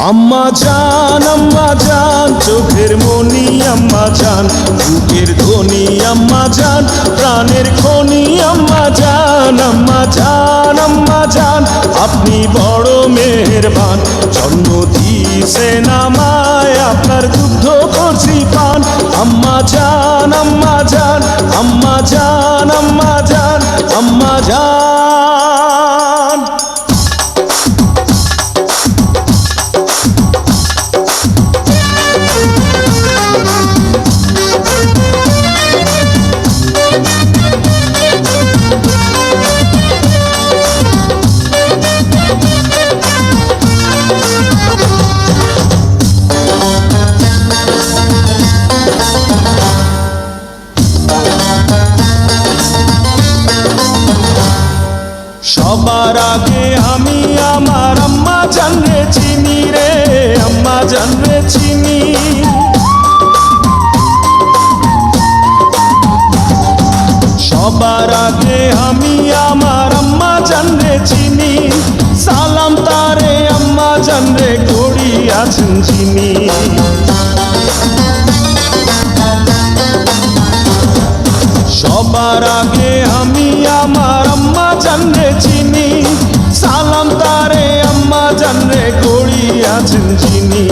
আম্মা জান চোখের মনি আম্মা জান, বুকের ধ্বনি আম্মা জান, প্রাণের খনি আম্মা জান। আম্মা জান আপনি বড় মেহেরবান, জন্ম দিয়েছেন আমায়, আপনার দুগ্ধ করছি পান। আম্মা জান আম্মা জান আম্মা জান আম্মা জান আম্মা জান। সবার আগে আমি আমার আম্মা জানরে চিনি রে, আম্মা জানরে চিনি। সবার আগে আমি আমার আম্মা জানরে চিনি, সালাম তারে আম্মা জানরে করি আছেন যিনি। সবার আগে আমি আমার আম্মা জানরে চিনি, সালাম তারে আম্মা জানরে করি আছেন যিনি।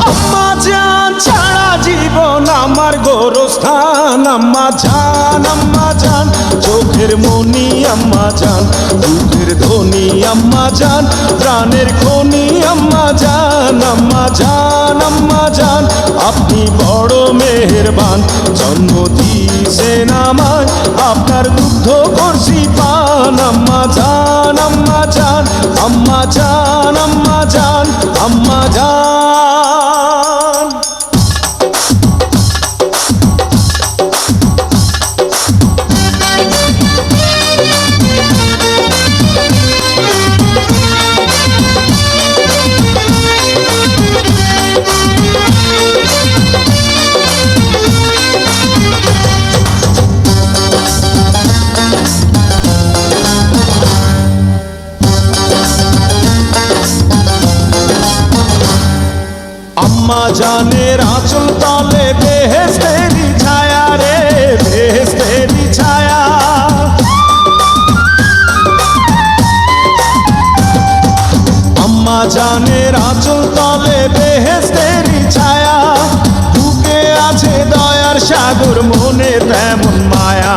আম্মা জান ছাড়া জীবন আমার গোরস্থান, আম্মা জান চোখের মনি আম্মা জান, বুকের ধ্বনি আম্মা জান, প্রাণের খনি আম্মা জান। আম্মা জান আপনি বড় মেহেরবান, জন্ম দিয়েছেন আমায়, আপনার দুগ্ধ করছি পান। আম্মা জান আম্মা জান আম্মা জান আম্মা জান আম্মা জান। আম্মা জানের আঁচল তলে বেহেশতেরি ছায়া রে, বেহেশতেরি ছায়া। আম্মা জানের আঁচল তলে বেহেশতেরি ছায়া, বুকে আছে দয়ার সাগর, মনে তেমন মায়া।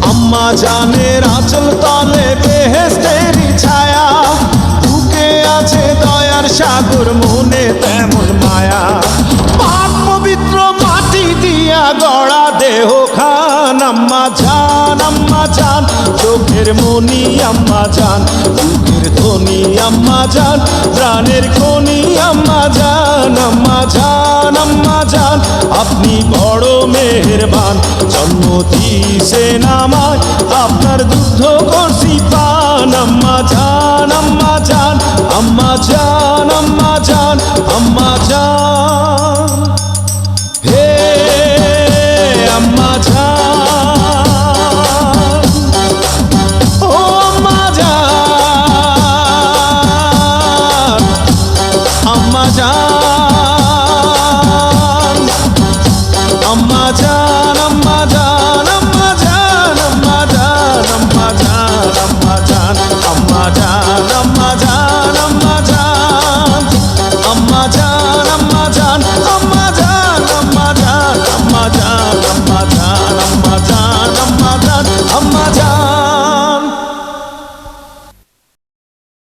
আম্মা জানের আঁচল তলে বেহেশতেরি ছায়া, বুকে আছে দয়ার সাগর, মনে তেমন মায়া। পাক পবিত্র মাটি দিয়া গড়া দেহ খান, আম্মা জান চোখের মনি আম্মা জান, বুকের ধ্বনি আম্মা জান, প্রাণের খনি আম্মা জান। আম্মা জান আপনি বড় মেহেরবান, জন্ম দিয়েছেন আমায়, আপনার দুগ্ধ করছি পান। আম্মা জান আম্মা জান আম্মা জান আম্মা জান আম্মা জান। হে আম্মা জান, ও আম্মা জান আম্মা জান।